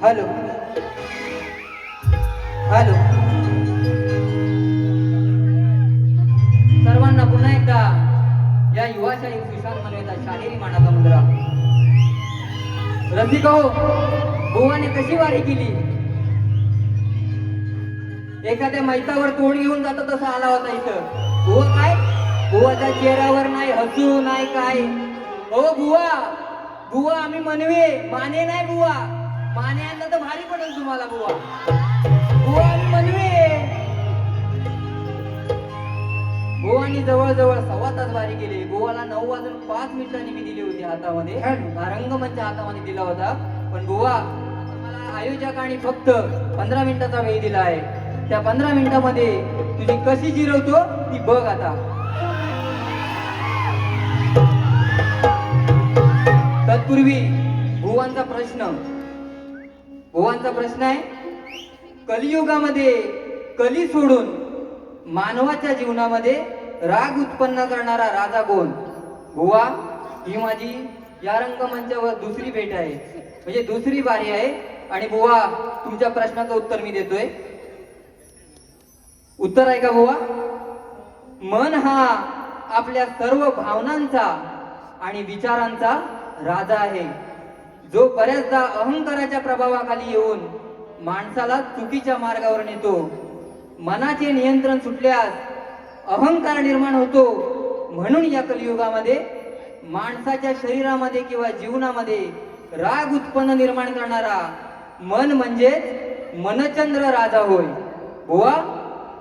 Hello hello. सर्वांना पुन्हा एकदा या युवाशाही सुशांत मनवेचा शाहिरी मानाचा मुद्रा. रसिका हो, बुवाने कशी वारी केली? एखाद्या मैतावर तोंड घेऊन जातो तसा आला होता इथं. बुवा काय? बुवाच्या चेहऱ्यावर नाही हसू नाही काय. ओ बुवा, बुवा आम्ही मनवे, माने नाही बुवा. माने आणलं तर भारी पडेल तुम्हाला बुवा. बुवा आम्ही मनवे. बुवानी जवळजवळ 1.25 तास वारी केली. बुवाला 9 वाजून 5 मिनिटांनी मी दिली होती हातामध्ये, रंगमंच हातामध्ये दिला होता. पण बुवा मला आयोजकांनी फक्त 15 मिनिटाचा वेळ दिला आहे. त्या 15 मिनिटामध्ये तुझी कशी जिरवतो ती बघ आता. तत्पूर्वी बुवांचा प्रश्न आहे, कलियुगामध्ये कली सोडून मानवाच्या जीवनामध्ये राग उत्पन्न करणारा राजा कोण? बुवा, ही माझी या रंगमंचावर दुसरी भेट आहे, म्हणजे दुसरी बारी आहे. आणि बुवा तुमच्या प्रश्नाचं उत्तर मी देतोय. उत्तर आहे का बुवा? मन हा आपल्या सर्व भावनांचा आणि विचारांचा राजा आहे, जो बऱ्याचदा अहंकाराच्या प्रभावाखाली येऊन माणसाला चुकीच्या मार्गावर नेतो. मनाचे नियंत्रण सुटल्यास अहंकार निर्माण होतो. म्हणून या कलियुगामध्ये माणसाच्या शरीरामध्ये किंवा जीवनामध्ये राग उत्पन्न निर्माण करणारा मन म्हणजेच मनचंद्र राजा होय. बुवा,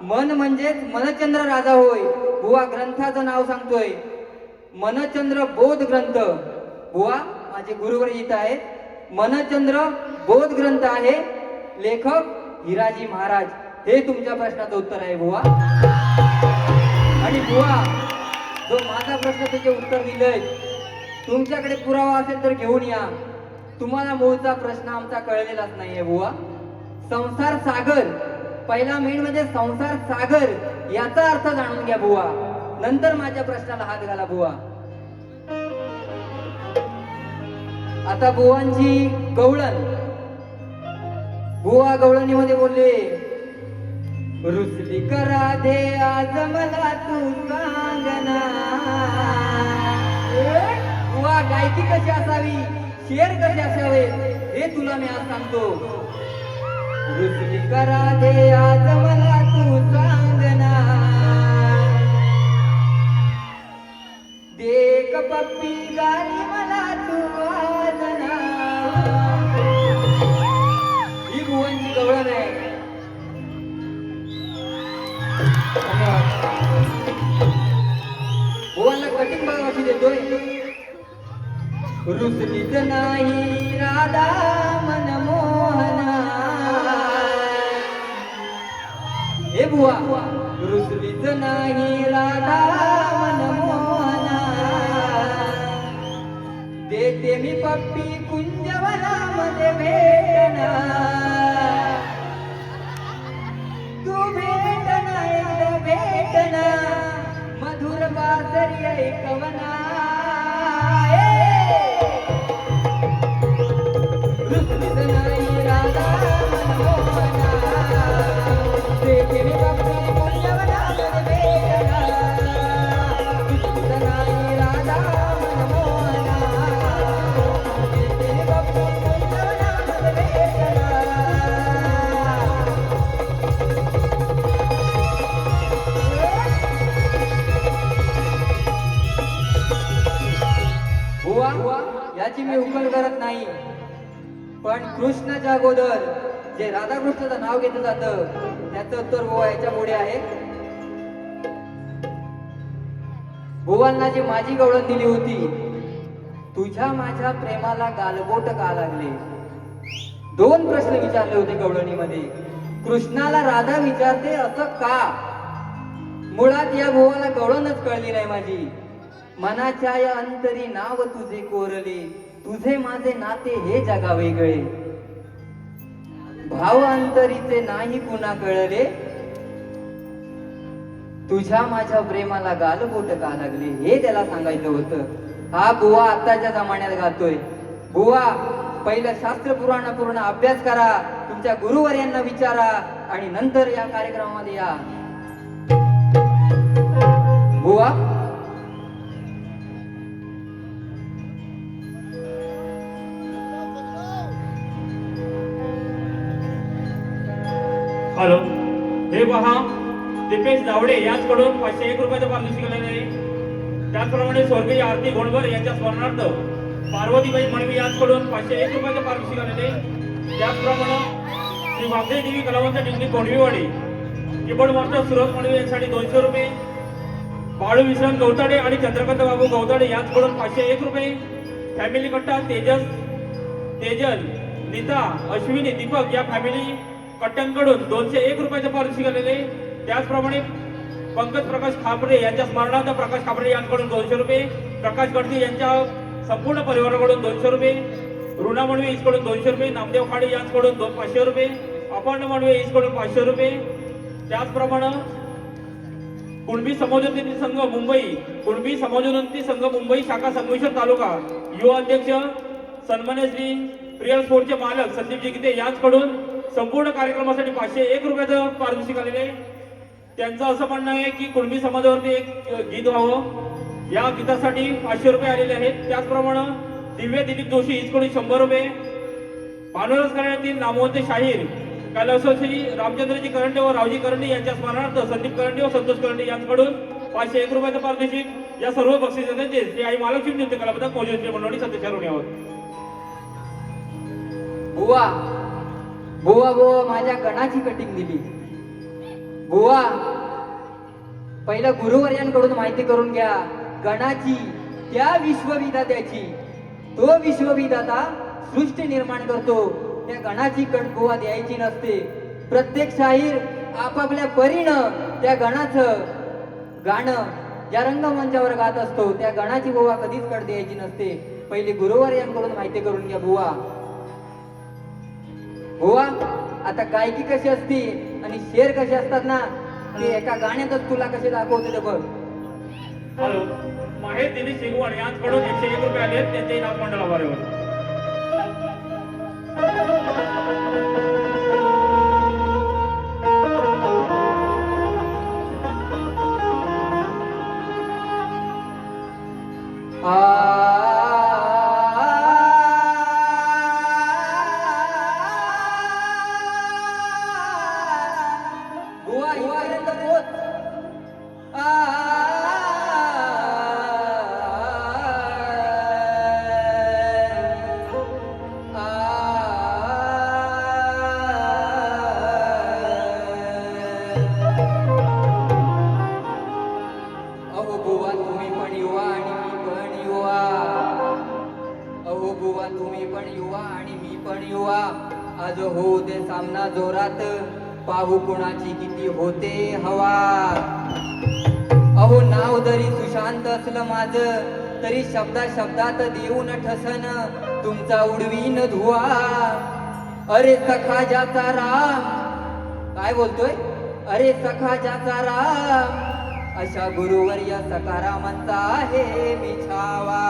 मन म्हणजेच मनचंद्र राजा होय. बुवा ग्रंथाचं नाव सांगतोय, मनचंद्र बोध ग्रंथ. बुवा माझे गुरुवर इथं आहेत. मनचंद्र बोध ग्रंथ आहे, लेखक हिराजी महाराज. हे तुमच्या प्रश्नाचं उत्तर आहे बुवा. आणि बुवा, जो माझा प्रश्न त्याचे उत्तर दिलंय, तुमच्याकडे पुरावा असेल तर घेऊन या. तुम्हाला मूळचा प्रश्न आमचा कळलेलाच नाहीये बुवा. संसार सागर, पहिला मेन म्हणजे संसार सागर याचा अर्थ जाणून घ्या बुवा, नंतर माझ्या प्रश्नाला हात घाला बुवा. आता बुवांची गवळण. बुवा गवळणीमध्ये बोलले, रुसली करा दे आज मला तू सांगना. बुवा गायकी कशी असावी, शेर कसे असावे हे तुला मी आज सांगतो. रुसली करा दे आज मला तू सांगना. देख पप्पी गाणी मला तू वाजना. ही बुवांची गवळण आहे. बुवांना कटिंग बघा कशी देतोय. रुसलीच नाही राधा मनमोहना. हे बुवा, रुसलीच नाही राधा मनमोहना. देते मी पप्पी कुंजवनामध्ये भेटना. तू भेटना एकदा भेटना, मधुर बासरी ऐकवना. रुसलीच नाही राधा मनमोहना. देते मी पप्पी कुंजवनामध्ये भेटना. रुसलीच नाही राधा मनमोहना. देते मी पप्पी कुंजवनामध्ये भेटना. बुवा, याची मी उकल करत नाही, पण कृष्णाच्या अगोदर जे राधाकृष्णाचं नाव घेतलं जातं त्याचं उत्तर बुवा याच्या पुढे आहे. बुवांना जी माझी गवळण दिली होती, तुझ्या माझ्या प्रेमाला गालबोट का लागले. 2 प्रश्न विचारले होते गवळणीमध्ये. कृष्णाला राधा विचारते असं का? मुळात या बुवाला गवळणच कळली नाही माझी. मनाच्या या अंतरी नाव तुझे कोरले, तुझे माझे नाते हे जगा वेगळे. भाव अंतरीचे नाही पुन्हा कळले, तुझ्या माझ्या प्रेमाला गालबोट का लागले, हे त्याला सांगायचं होतं. हा बुवा आताच्या जमान्यात गातोय. बुवा पहिलं शास्त्र पुराण पूर्ण अभ्यास करा, तुमच्या गुरुवर्यांना विचारा आणि नंतर या कार्यक्रमामध्ये या. बुवा हॅलो, हे पहा दीपेश जावडे याचकडून 501 रुपयाचं पारितोषिक आलेलं आहे. त्याचप्रमाणे स्वर्गीय आरती गोंडवर यांच्या स्मरणार्थ पार्वतीबाई मणवी यांच्याकडून 501 रुपयाचे पारितोषिक आलेले. त्याचप्रमाणे श्री वाघदेवी देवी कलावंत डिंगली कोंडवीवाडी कीबोर्ड मास्टर सुरज मणवी यांच्यासाठी 200 रुपये. बाळू विश्राम गवताडे आणि चंद्रकांत बाबू गवताडे यांच्याकडून 501 रुपये. फॅमिली कट्टा तेजल नीता अश्विनी दीपक या फॅमिली कट्ट्यांकडून 201 रुपयाचे पारितोषिक आलेले. त्याचप्रमाणे पंकज प्रकाश खापरे यांच्या स्मरणार्थ प्रकाश खापरे यांच्याकडून 200 रुपये. प्रकाश गडदी यांच्या संपूर्ण परिवाराकडून 200 रुपये. ऋणा मणवे इसकडून 200 रुपये. नामदेव खाडे यांच्याकडून 500 रुपये. अपर्णा मणवे इसकडून 500 रुपये. त्याचप्रमाणे कुणबी समाजोन्नती संघ मुंबई शाखा संगमेश्वर तालुका युवा अध्यक्ष सन्मान्य श्री प्रियल स्पोर्टचे मालक संदीप जिगते यांच्याकडून संपूर्ण कार्यक्रमासाठी 501 रुपयाचं पारितोषिक आलेले. त्यांचं असं म्हणणं आहे की कुणबी समाजावरती एक गीत व्हावं, या गीतासाठी 500 रुपये आलेले आहेत. त्याचप्रमाणे दिव्य दिलीप जोशी इसकडून 100 रुपये. पानोरस करण्यातील नामवंत शाहीर कैलासवासी रामचंद्रजी करंडे व रावजी करंडे यांच्या स्मरणार्थ संदीप करंडे व संतोष करंडे यांच्याकडून 501 रुपयाचं पारितोषिक. या सर्व बक्षिसांचे श्री आई महालक्ष्मी नृत्य कलापथक मौजूद मंडळी सदस्य आहोत. बुवा बुवा बुवा माझ्या गणाची कटिंग दिली. बुवा पहिलं गुरुवर्यांकडून माहिती करून घ्या गणाची, त्या विश्वविधात्याची. तो विश्वविधाता सृष्टी निर्माण करतो, त्या गणाची कट बुवा द्यायची नसते. प्रत्येक शाहीर आपापल्या परीनं त्या गणाचं गाणं ज्या रंगमंचावर गात असतो त्या गणाची बुवा कधीच कट द्यायची नसते. पहिली गुरुवर्यांकडून माहिती करून घ्या बुवा. बुवा आता गायकी कशी असती आणि शेर कसे असतात ना, ते एका गाण्यातच तुला कसे दाखवते ते बघ. हॅलो, माहेर दिलीप शेगवान यांच्याकडून 101 रुपये आले. त्यांच्याही नाथ मंडळावर बुवा इथपर्यंत पोच. अहो बुवा तुम्ही पण युवा आणि मी पण युवा. अहो बुवा तुम्ही पण युवा आणि मी पण युवा. आज होऊ दे सामना जोरात, पाहू कुणाची किती होते हवा. अहो नाव जरी सुशांत असलं माझं, तरी शब्दात देऊन ठसन तुमचा उडवीन धुवा. अरे सखा ज्याचा राम, काय बोलतोय? अरे सखा ज्याचा राम, अशा गुरुवर या सकारामांचा आहे बिछावा.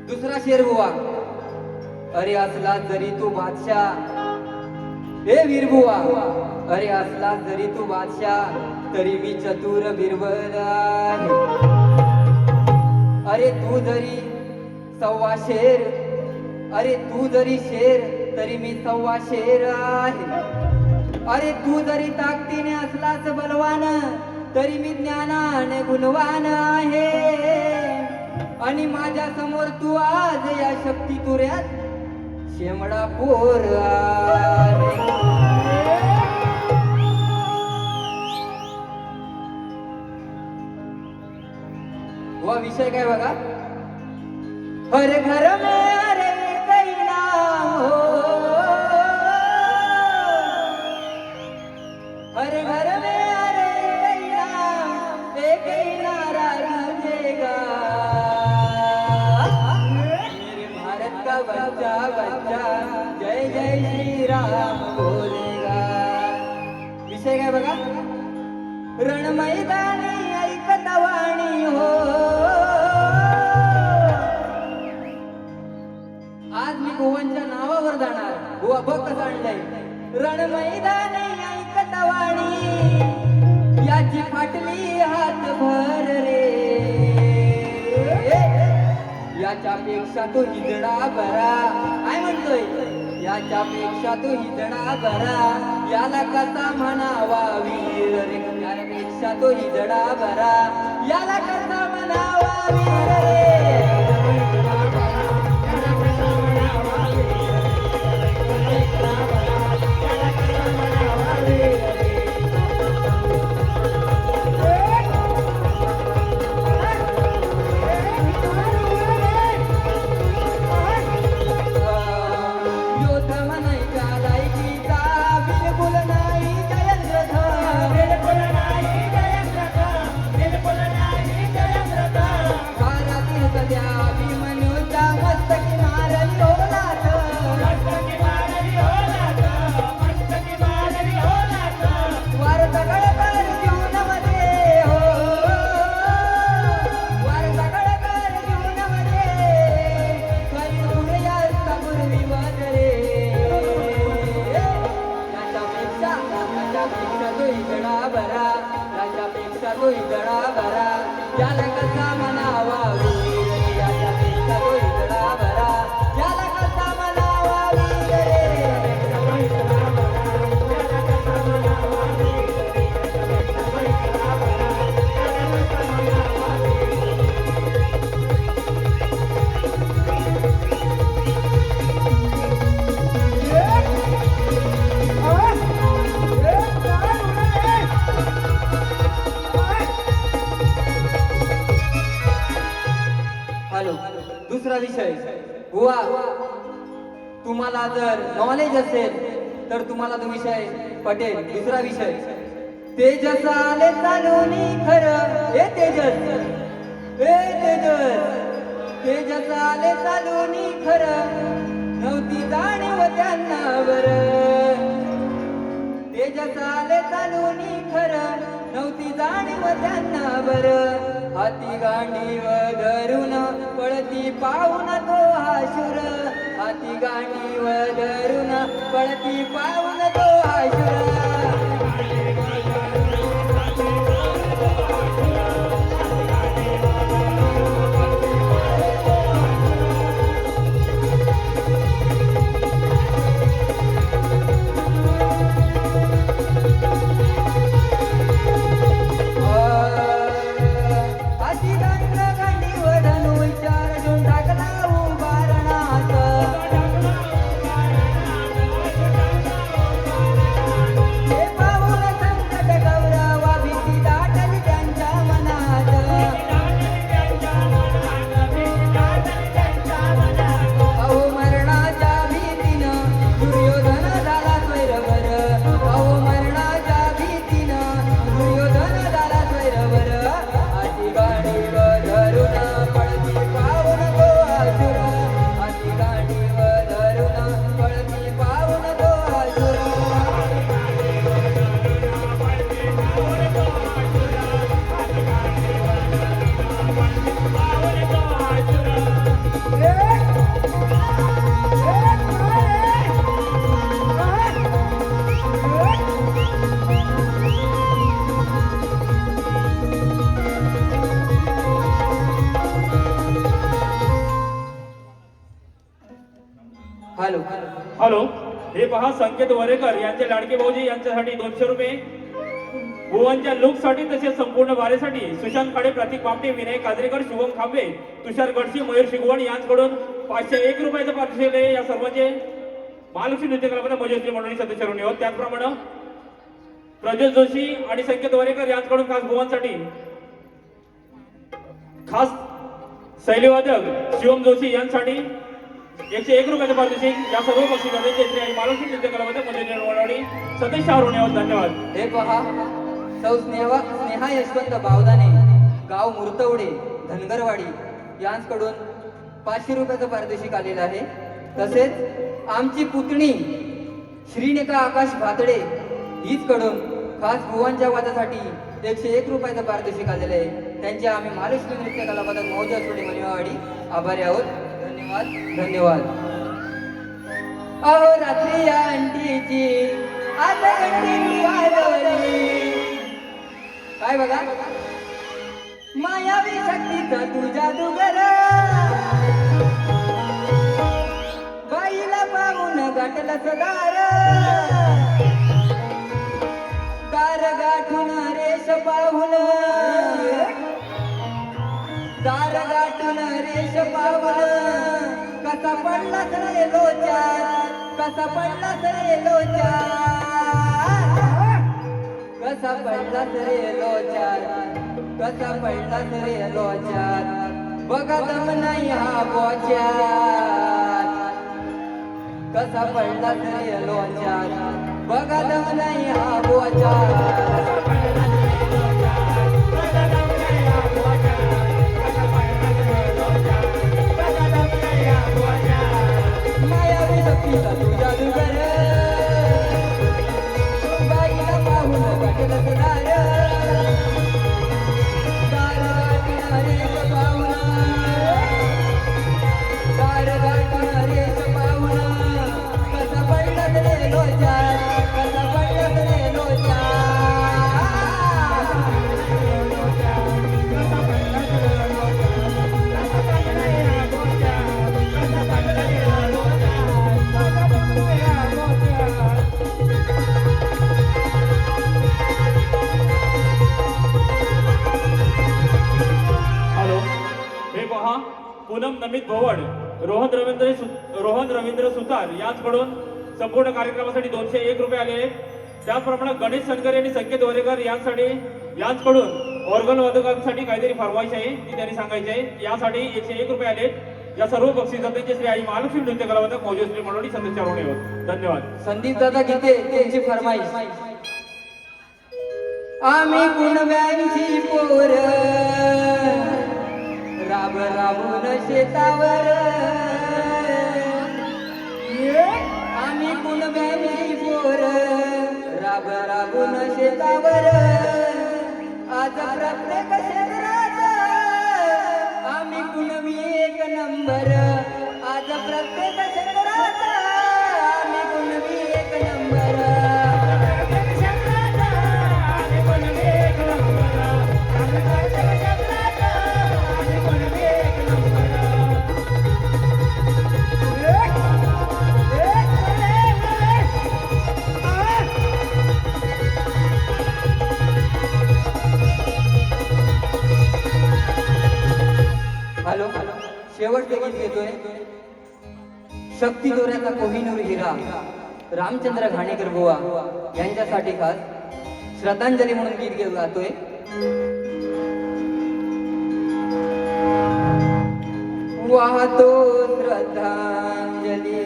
दुसरा शेर बुवा. अरे असला जरी तू बादशाह, हे वीर बुवा, अरे असला जरी तू बादशाह, तरी मी चतुर बिरबल आहे. अरे तू जरी सव्वा शेर, अरे तू जरी शेर, तरी मी सव्वा शेर आहे. अरे तू जरी ताकदीने असलाच बलवान, तरी मी ज्ञानाने गुणवान आहे. आणि माझ्या समोर तू आज या शक्ती तुऱ्यात शेमडा पोर आहे. वा विषय काय बघा. हर घर में अरे कई नाम हो, हर घर में अरे कई नाम, एक ही नारा गूंजेगा, मेरे भारत का बच्चा बच्चा जय जय श्री राम बोलेगा. विषय काय बघा. रण मैदानी ऐकत वाणी हो, बुवा बघ कसं आणलंय. रण मैदानी ऐकत वाणी याची फाटली हात भर रे. याच्यापेक्षा तो हिजडा बरा. काय म्हणतोय? याच्यापेक्षा तो हिजडा बरा. याला कसा म्हणावा वीर रे. यापेक्षा तो हिजडा बरा. याला कसा म्हणावा वीर रे. योद्ध म्हणायच्या लायकीचा बिलकुल नाही जयद्रथ. वारातील सध्या अभिमन्यूच्या मस्तकी मारली ओलात. वार सगळकर जीवनामध्ये हो. वार सगळकर जीवनामध्ये खरी उडया पूर्वी वगैरे. याच्यापेक्षा तो हिजडा बरा. याच्यापेक्षा तो हिजडा बरा. याला कसा म्हणावा वीर रे. याच्यापेक्षा तो हिजडा बरा. याला कसा म्हणावा वीर रे. हॅलो. दुसरा विषय बुवा, तुम्हाला जर नॉलेज असेल तर तुम्हाला तो विषय पटेल. दुसरा विषय तेजस आले चालूनी खरं. हे तेजस, हे तेजस. तेजस आले चालूनी खरं. नव्हती जाणीव त्यांना बरं. तेजस आले चालूनी खरं. नव्हती जाणीव त्यांना बरं. हाती गांडीव धरून पळती पाहून तो हा शूर. हाती गांडीव धरून पळती पाहून तो हा शूर. अशी दंड गांडीव धनु विचार घेऊन टाकला उभारणात. हे पाहून संकट गौरवा भीती दाटली त्यांच्या मनात. अहो मरणाच्या भीतीनं दुर्योधन झाला स्वैरवर. अहो मरणाच्या भीतीनं दुर्योधन झाला स्वैरवर. हाती गांडीव धरून पळती पाहून तो असुर. हाती गांडीव धरून पळती पाहून तो असुर. हॅलो. हॅलो. हे पहा, संकेत वरेकर यांचे लाडके भाऊजी यांच्यासाठी 200 रुपये. भुवनच्या लुकसाठी तसेच संपूर्ण वारीसाठी सुशांत खाडे, प्रतीक बामटे, विनय काजरेकर, शुभम खांबे, तुषार गडसी, मयूर शिगवण यांच्याकडून 501 रुपयाचं पारितोषिक आहे. या सर्वांचे महालक्ष्मी नृत्य कलाकार मजेश्री मंडळी सदस्य ऋणी आहोत. त्याचप्रमाणे प्रज्योत जोशी आणि संकेत वरेकर यांच्याकडून खास भुवनसाठी खास शैलीवादक शिवम जोशी यांसाठी 101 रुपयाचं पारितोषिक. या सर्व बक्षिसांचे श्री आणि महालक्ष्मी नृत्य कलाकार मजेश्री मंडळी सदस्य ऋणी आहोत. धन्यवाद. हे पहा, सौ स्नेहा यशवंत बावदाने, गाव मुर्तवडे, धनगरवाडी यांच्याकडून 500 रुपयाचं पारितोषिक आलेलं आहे. तसेच आमची पुतणी श्रीनिका आकाश भातडे हीच कडून खास भुवनच्या वादासाठी 101 रुपयाचं पारितोषिक आलेलं आहे. त्यांचे आम्ही महालक्ष्मी नृत्य कलापथक मौजा सोडे मनिवाडी आभारी आहोत. धन्यवाद. धन्यवाद. अहो रात्री या अंटीची आता अंटी वाजवली. काय बघा मायावी शक्तीचा तू जादूगर, बाईला पाहून गाठलं सदार, दार गाठून रेष पाहून, दार गाठून रेष पाहून, कसा पडला रे लोचार, कसा पडला रे लोचार, कसा पडला रे लोचार, कसा पडला रे लोचार, बघा दम नाही हा बोचार, कसा पडला रे लोचार, बघा दम नाही हा बोचार. मायावी शक्तीचा तू जादूगर, बाईला पाहून गाठलं सदार, दार गाठून रेष पाहून, दार गाठून रेष पाहून, कसा पडला रे लोचार, कसा पडला रे लोचार. हॅलो, हे पहा पूनम नमित भवड, रोहन रवींद्र सुतार याचकडून संपूर्ण कार्यक्रमासाठी 201 रुपये आले. त्याचप्रमाणे गणेश सनकरे आणि संकेत वरेकर याचकडून ऑर्गन वादकांसाठी काहीतरी फरमाईश आहे ती त्यांनी सांगायची आहे. यासाठी 101 रुपये आले. या सर्व बक्षिसांचे श्री आई महालक्ष्मी नृत्य कलावंत मौजश्री मंडळी सदस्य होण्यावर धन्यवाद. संदीप दादा गीते त्यांची फरमाईश. आम्ही कुणब्यांची पोर राब राबून शेतावर, आम्ही कुणब्यांची पोर राब राबून शेतावर, आज प्रत्येक क्षेत्रात आम्ही कुणबी एक नंबर, आज प्रत्येक क्षेत्रात आम्ही कुणबी एक नंबर. हॅलो, शेवटचे गीत घेतोय. शक्ती दोऱ्याचा कोहिनूर हिरा रामचंद्र घाणेकर बुवा यांच्यासाठी खास श्रद्धांजली म्हणून गीत घेऊन जातोय. वाहतो श्रद्धांजली,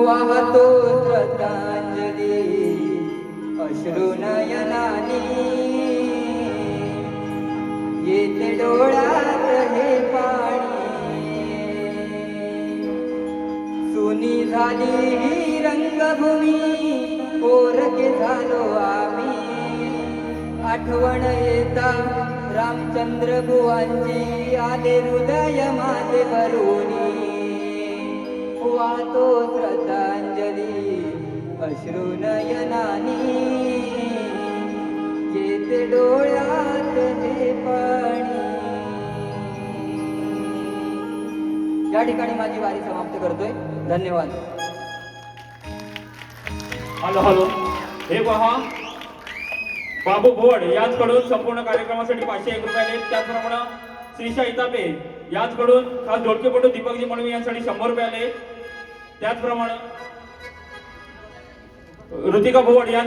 वाहतो श्रद्धांजली अश्रू नयनानी, येते डोळ्यात हे पाणी, सुनी झाली ही रंगभूमी, पोरके झालो आम्ही, आठवण येता रामचंद्र बुवांची, आले हृदय माझे भरूनी, वाहतो श्रद्धांजली अश्रू नयनानी, येते डोळ्यात हे पाणी. या ठिकाणी माझी वारी समाप्त करतोय. धन्यवाद. हॅलो, हे पहा बाबू भोवड याचकडून संपूर्ण कार्यक्रमासाठी 501 रुपये आले. त्याचप्रमाणे श्रीशा इतापे याचकडून खास ढोलकेपटू दीपकजी मळवी यांसाठी 100 रुपये आले. त्याचप्रमाणे ऋतिका भोवड या